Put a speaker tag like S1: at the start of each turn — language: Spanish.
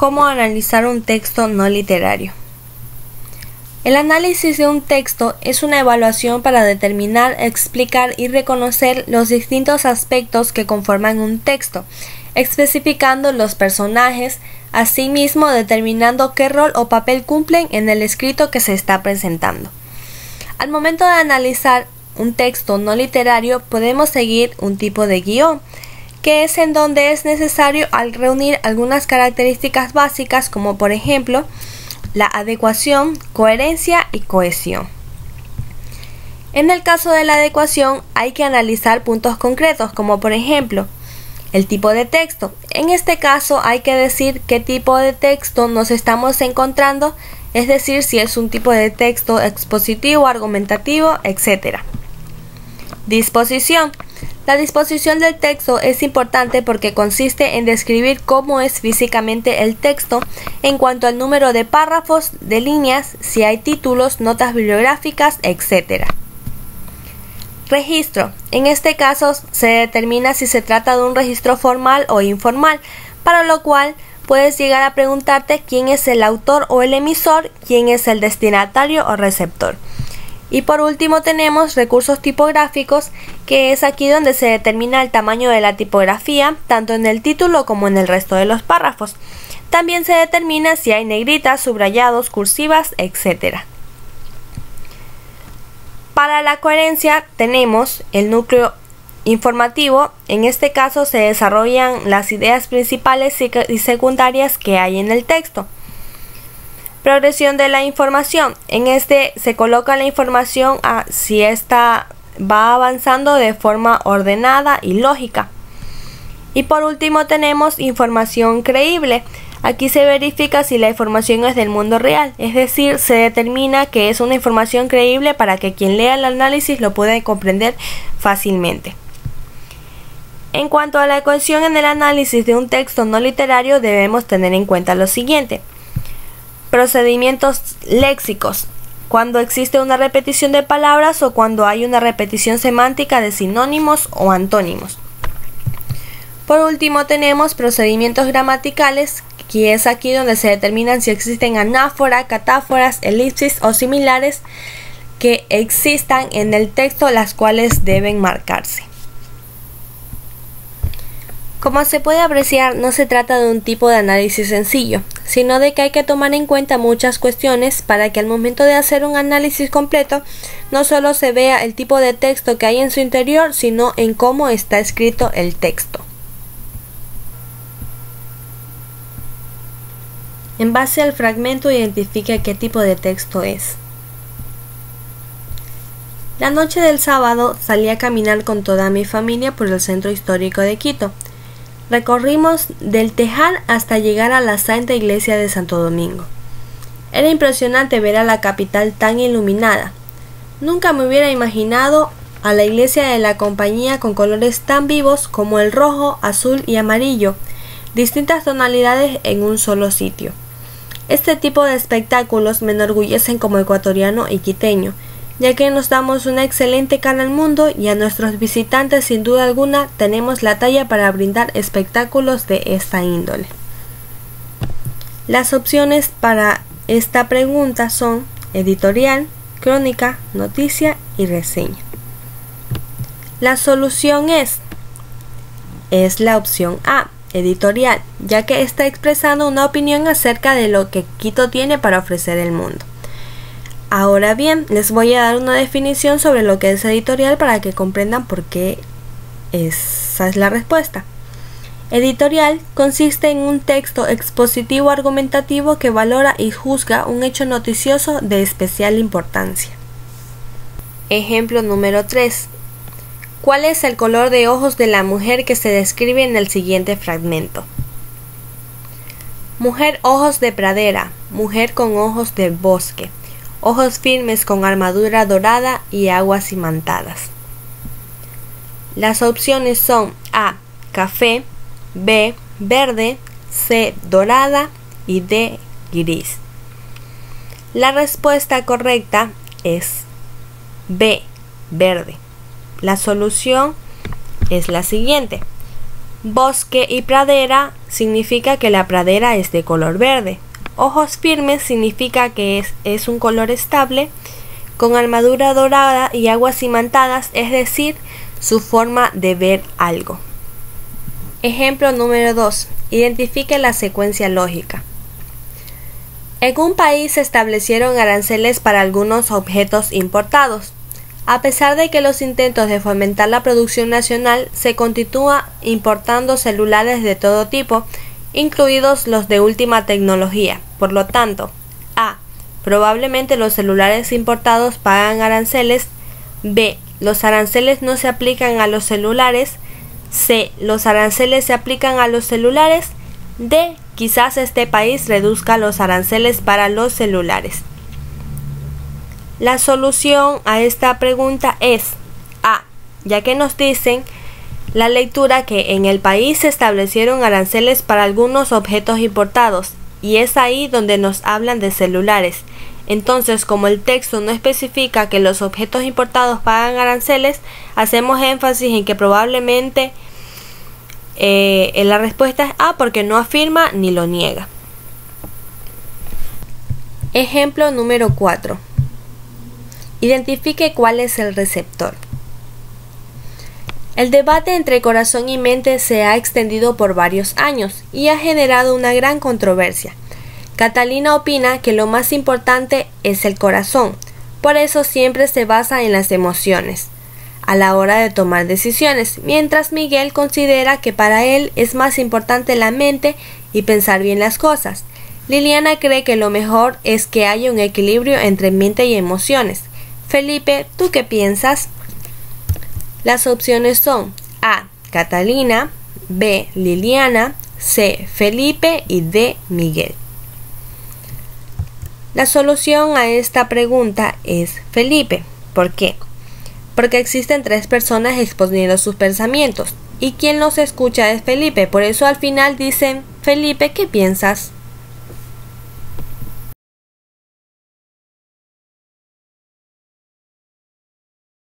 S1: ¿Cómo analizar un texto no literario? El análisis de un texto es una evaluación para determinar, explicar y reconocer los distintos aspectos que conforman un texto, especificando los personajes, asimismo determinando qué rol o papel cumplen en el escrito que se está presentando. Al momento de analizar un texto no literario podemos seguir un tipo de guión, que es en donde es necesario reunir algunas características básicas como por ejemplo la adecuación, coherencia y cohesión. En el caso de la adecuación hay que analizar puntos concretos como por ejemplo el tipo de texto. En este caso hay que decir qué tipo de texto nos estamos encontrando, es decir, si es un tipo de texto expositivo, argumentativo, etc. Disposición. La disposición del texto es importante porque consiste en describir cómo es físicamente el texto en cuanto al número de párrafos, de líneas, si hay títulos, notas bibliográficas, etc. Registro. En este caso se determina si se trata de un registro formal o informal, para lo cual puedes llegar a preguntarte quién es el autor o el emisor, quién es el destinatario o receptor. Y por último tenemos recursos tipográficos, que es aquí donde se determina el tamaño de la tipografía, tanto en el título como en el resto de los párrafos. También se determina si hay negritas, subrayados, cursivas, etc. Para la coherencia tenemos el núcleo informativo. En este caso se desarrollan las ideas principales y secundarias que hay en el texto. Progresión de la información. En este se coloca la información si ésta va avanzando de forma ordenada y lógica. Y por último tenemos información creíble. Aquí se verifica si la información es del mundo real, es decir, se determina que es una información creíble para que quien lea el análisis lo pueda comprender fácilmente. En cuanto a la cohesión en el análisis de un texto no literario, debemos tener en cuenta lo siguiente. Procedimientos léxicos. Cuando existe una repetición de palabras o cuando hay una repetición semántica de sinónimos o antónimos. Por último tenemos procedimientos gramaticales, que es aquí donde se determinan si existen anáfora, catáforas, elipsis o similares que existan en el texto, las cuales deben marcarse. Como se puede apreciar, no se trata de un tipo de análisis sencillo, sino de que hay que tomar en cuenta muchas cuestiones para que al momento de hacer un análisis completo no solo se vea el tipo de texto que hay en su interior, sino en cómo está escrito el texto. En base al fragmento, identifique qué tipo de texto es. La noche del sábado salí a caminar con toda mi familia por el centro histórico de Quito. Recorrimos del Tejar hasta llegar a la Santa Iglesia de Santo Domingo. Era impresionante ver a la capital tan iluminada. Nunca me hubiera imaginado a la iglesia de la compañía con colores tan vivos como el rojo, azul y amarillo, distintas tonalidades en un solo sitio. Este tipo de espectáculos me enorgullecen como ecuatoriano y quiteño, ya que nos damos una excelente cara al mundo y a nuestros visitantes sin duda alguna tenemos la talla para brindar espectáculos de esta índole. Las opciones para esta pregunta son editorial, crónica, noticia y reseña. La solución es la opción A, editorial, ya que está expresando una opinión acerca de lo que Quito tiene para ofrecer al mundo. Ahora bien, les voy a dar una definición sobre lo que es editorial para que comprendan por qué esa es la respuesta. Editorial consiste en un texto expositivo argumentativo que valora y juzga un hecho noticioso de especial importancia. Ejemplo número 3. ¿Cuál es el color de ojos de la mujer que se describe en el siguiente fragmento? Mujer ojos de pradera, mujer con ojos de bosque. Ojos firmes con armadura dorada y aguas imantadas. Las opciones son A, café, B, verde, C, dorada y D, gris. La respuesta correcta es B, verde. La solución es la siguiente. Bosque y pradera significa que la pradera es de color verde. Ojos firmes significa que es un color estable, con armadura dorada y aguas imantadas, es decir, su forma de ver algo. Ejemplo número 2. Identifique la secuencia lógica. En un país se establecieron aranceles para algunos objetos importados. A pesar de que los intentos de fomentar la producción nacional, se continúa importando celulares de todo tipo, incluidos los de última tecnología. Por lo tanto, A. Probablemente los celulares importados pagan aranceles. B. Los aranceles no se aplican a los celulares. C. Los aranceles se aplican a los celulares. D. Quizás este país reduzca los aranceles para los celulares. La solución a esta pregunta es A. Ya que nos dicen la lectura que en el país se establecieron aranceles para algunos objetos importados, y es ahí donde nos hablan de celulares. Entonces, como el texto no especifica que los objetos importados pagan aranceles, hacemos énfasis en que probablemente la respuesta es A, porque no afirma ni lo niega. Ejemplo número 4. Identifique cuál es el receptor. El debate entre corazón y mente se ha extendido por varios años y ha generado una gran controversia. Catalina opina que lo más importante es el corazón, por eso siempre se basa en las emociones a la hora de tomar decisiones, mientras Miguel considera que para él es más importante la mente y pensar bien las cosas. Liliana cree que lo mejor es que haya un equilibrio entre mente y emociones. Felipe, ¿tú qué piensas? Las opciones son A. Catalina, B. Liliana, C. Felipe y D. Miguel. La solución a esta pregunta es Felipe. ¿Por qué? Porque existen 3 personas exponiendo sus pensamientos y quien los escucha es Felipe. Por eso al final dicen: Felipe, ¿qué piensas?